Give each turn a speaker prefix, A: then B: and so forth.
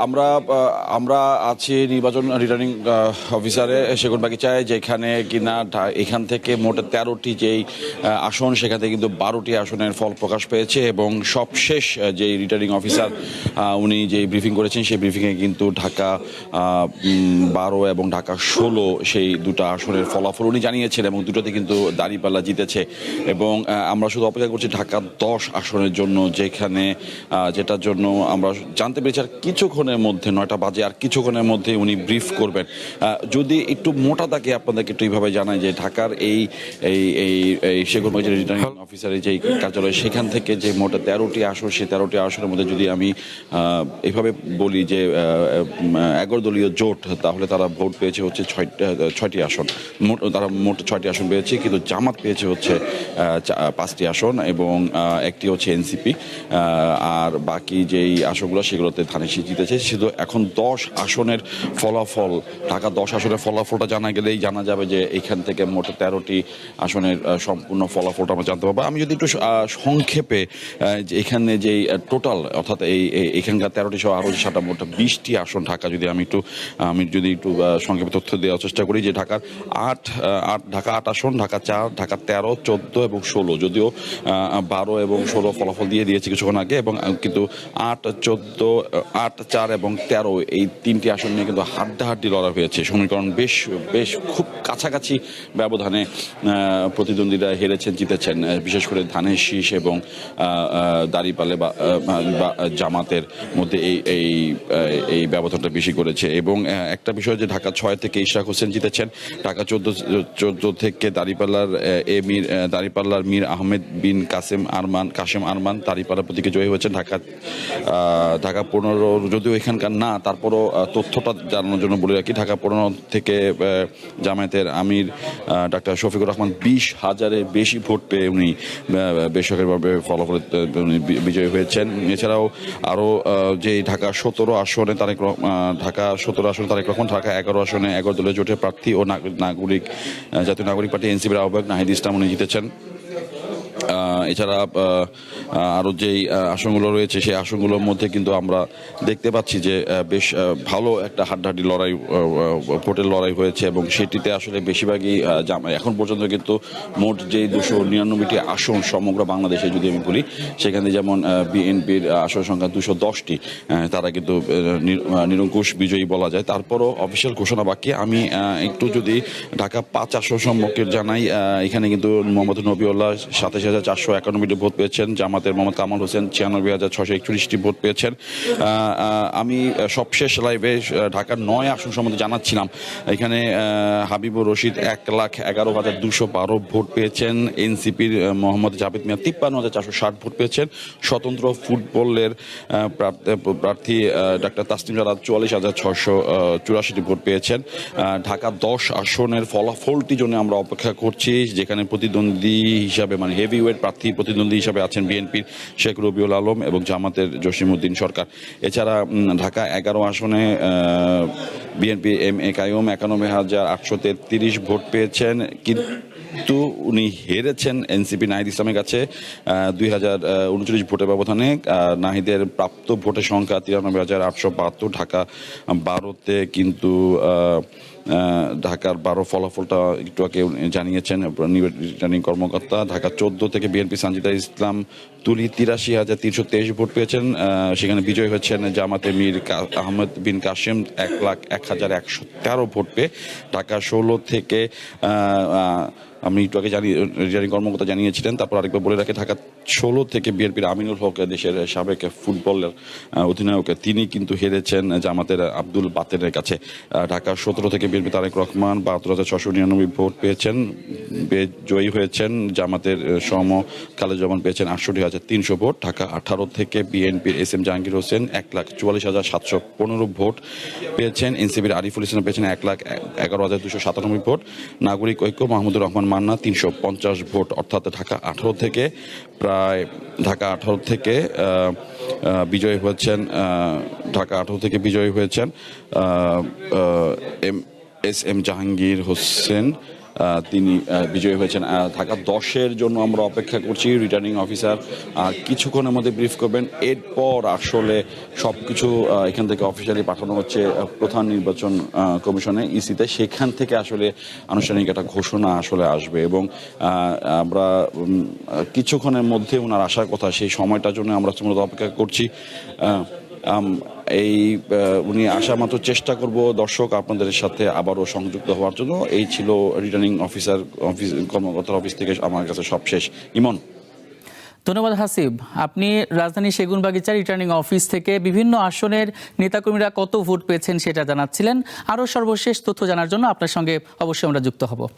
A: আমরা আমরা আছি নির্বাচন রিটার্নিং অফিসারে সেগুনবাগিচায়, যেখানে কিনা এখান থেকে মোট 13টি যেই আসন, সেখান থেকে কিন্তু 12টি আসনের ফল প্রকাশ পেয়েছে এবং সবশেষ যেই রিটার্নিং অফিসার উনি যেই ব্রিফিং করেছেন সেই ব্রিফিংয়ে কিন্তু ঢাকা 12 এবং ঢাকা 16 সেই দুটো আসনের ফলাফল উনি জানিয়েছেন এবং দুটোতে কিন্তু দাঁড়িপাল্লা জিতেছে। এবং আমরা শুধু অপেক্ষা করছি ঢাকা 10 আসনের জন্য, যেটার জন্য আমরা জানতে পেরেছি আর কিছুক্ষণের মধ্যে 9টা বাজে আর কিছুক্ষণের মধ্যে উনি ব্রিফ করবেন। যদি একটু মোটা দাগে আপনাদেরকে একটু এইভাবে জানাই যে ঢাকার এই এই এই সেগুনবাগিচা রিটার্নিং অফিসারের যেই কার্যালয়, সেখান থেকে যে মোট 13টি আসন, সেই 13টি আসনের মধ্যে যদি আমি এইভাবে বলি যে 11 দলীয় জোট, তাহলে তারা ভোট পেয়েছে হচ্ছে 6টি আসন। তারা মোট 6টি আসন পেয়েছে, কিন্তু জামাত পেয়েছে হচ্ছে 5টি আসন এবং একটি হচ্ছে এনসিপি। আর বাকি যেই আসনগুলো সেগুলোতে ধানের শীষ জিতেছে। শুধু এখন 10 আসনের ফলাফল, ঢাকা 10 আসনের ফলাফলটা জানা গেলেই জানা যাবে যে এখান থেকে মোট 13টি আসনের সম্পূর্ণ ফলাফলটা আমরা জানতে পারবো। আমি যদি একটু সংক্ষেপে এখানে যেই টোটাল, অর্থাৎ এখানকার 13টি সহ আরও 7টা মোট 20টি আসন ঢাকা, যদি আমি যদি একটু সংক্ষেপে তথ্য দেওয়ার চেষ্টা করি যে ঢাকা 8 আসন, ঢাকা 4, ঢাকা 13, 14 এবং 16, যদিও 12 এবং 16 ফলাফল দিয়েছে কিছুক্ষণ আগে, এবং কিন্তু 8, 14, 8, 4 এবং 13 এই 3টি আসন নিয়ে কিন্তু হাড্ডাহাড্ডি লড়াই হয়েছে। সমীকরণ বেশ খুব কাছাকাছি ব্যবধানে প্রতিদ্বন্দ্বীরা হেরেছেন, জিতেছেন, বিশেষ করে ধানের শীষ এবং দাঁড়িপাল্লা বা জামাতের মধ্যে এই ব্যবধানটা বেশি করেছে। এবং একটা বিষয় যে ঢাকা 6 থেকে ইশরাক হোসেন জিতেছেন, ঢাকা 14 থেকে দাঁড়িপাল্লার মীর আহমেদ বিন কাসেম আরমান দাঁড়িপাল্লা প্রতীকে জয়ী হয়েছেন। ঢাকা 15, যদিও এখানকার না, তারপরও তথ্যটা জানানোর জন্য বলে রাখি, ঢাকা 15 থেকে জামায়াতের আমির ডাক্তার শফিকুর রহমান 20,000-এর বেশি ভোট পেয়ে উনি বেসরকারিভাবে ফলাফলে বিজয়ী হয়েছেন। এছাড়াও আরও যে ঢাকা 17 আসনে তারেক রহমান, ঢাকা 11 আসনে 11 দলীয় জোটের প্রার্থী ও জাতীয় নাগরিক পার্টি এনসিপির আহ্বায়ক নাহিদ ইসলাম উনি জিতেছেন। এছাড়া আরও যেই আসনগুলো রয়েছে সেই আসনগুলোর মধ্যে কিন্তু আমরা দেখতে পাচ্ছি যে বেশ ভালো একটা হাড্ডাহাড্ডি ভোটের লড়াই হয়েছে এবং সেটিতে আসলে বেশিরভাগই এখন পর্যন্ত কিন্তু মোট যেই 299টি আসন সমগ্র বাংলাদেশে যদি আমি বলি, সেখানে যেমন বিএনপির আসন সংখ্যা 210টি, তারা কিন্তু নিরঙ্কুশ বিজয়ী বলা যায়। তারপরও অফিসিয়াল ঘোষণা বাকি। আমি একটু যদি ঢাকা 5 আসন সম্পর্কে জানাই, এখানে কিন্তু মোহাম্মদ নবিউল্লাহ 27,491টি ভোট পেয়েছেন, জামাতের মোহাম্মদ কামাল হোসেন 96,641টি ভোট পেয়েছেন। আমি সবশেষ লাইভে ঢাকার 9 আসন সম্বন্ধে জানাচ্ছিলাম। এখানে হাবিবুর রশিদ 1,11,212 ভোট পেয়েছেন, এনসিপির মোহাম্মদ জাভেদ মিয়া 53,460 ভোট পেয়েছেন, স্বতন্ত্র ফুটবলের প্রার্থী ডাক্তার তাসনিম জারা 44,684টি ভোট পেয়েছেন। ঢাকা 10 আসনের ফলাফলটি জন্য আমরা অপেক্ষা করছি, যেখানে প্রতিদ্বন্দ্বী হিসাবে মানে হেভিওয়েট প্রার্থী প্রতিদ্বন্দ্বী হিসাবে আছেন বিএনপির শেখ রবিউল আলম এবং জামাতের জসিমউদ্দিন সরকার। এছাড়া ঢাকা 11 আসনে BNP M A Qayyum 91,833 vote পেয়েছেন, কিন্তু উনি হেরেছেন এনসিপি নাহিদ ইসলামের কাছে 2,039 ভোটের ব্যবধানে। নাহিদের প্রাপ্ত ভোটের সংখ্যা 93,872। ঢাকা 12তে কিন্তু ঢাকার 12 ফলাফলটা একটু আগে জানিয়েছেন রিটার্নিং কর্মকর্তা। ঢাকা 14 থেকে বিএনপি সানজিদা ইসলাম তুলি 83,323 ভোট পেয়েছেন, সেখানে বিজয়ী হচ্ছেন জামাতে মীর আহমেদ বিন কাসেম 1,01,113 ভোট পেয়ে। ঢাকা 16 থেকে আমি একটু আগে রিটার্নিং কর্মকর্তা জানিয়েছিলেন। তারপর আরেকবার বলে রাখি, ঢাকা 16 থেকে বিএনপির আমিনুল হক, দেশের সাবেক ফুটবলের অধিনায়ক, তিনি কিন্তু হেরেছেন জামাতের আব্দুল বাতেনের কাছে। ঢাকা 17 থেকে বিএনপি তারেক রহমান 72,699 ভোট পেয়েছেন, জয়ী হয়েছেন। জামাতের খালেদুজ্জামান পেয়েছেন 68,300 ভোট। ঢাকা 18 থেকে বিএনপির এস এম জাহাঙ্গীর হোসেন 1,44,715 ভোট পেয়েছেন। এনসিপির আরিফুল ইসলাম পেয়েছেন 1,11,297 ভোট। নাগরিক ঐক্য মাহমুদুর রহমান মান্না 350 ভোট। অর্থাৎ ঢাকা 18 থেকে বিজয়ী হয়েছেন এস এম জাহাঙ্গীর হোসেন তিনি বিজয়ী হয়েছেন। ঢাকা 10-এর জন্য আমরা অপেক্ষা করছি। রিটার্নিং অফিসার কিছুক্ষণের মধ্যে ব্রিফ করবেন। এরপর আসলে সব কিছু এখান থেকে অফিসিয়ালি পাঠানো হচ্ছে প্রধান নির্বাচন কমিশনে, ইসিতে। সেখান থেকে আসলে আনুষ্ঠানিক একটা ঘোষণা আসলে আসবে এবং আমরা কিছুক্ষণের মধ্যে ওনার আসার কথা, সেই সময়টার জন্য আমরা মূলত অপেক্ষা করছি। এই উনি আসা মাত্র চেষ্টা করব দর্শক আপনাদের সাথে আবারও সংযুক্ত হওয়ার জন্য। এই ছিল রিটার্নিং কর্মকর্তার অফিস থেকে আমার কাছে সবশেষ। ইমন।
B: ধন্যবাদ হাসিব। আপনি রাজধানী সেগুনবাগিচা রিটার্নিং অফিস থেকে বিভিন্ন আসনের নেতাকর্মীরা কত ভোট পেয়েছেন সেটা জানাচ্ছিলেন। আরও সর্বশেষ তথ্য জানার জন্য আপনার সঙ্গে অবশ্যই আমরা যুক্ত হব।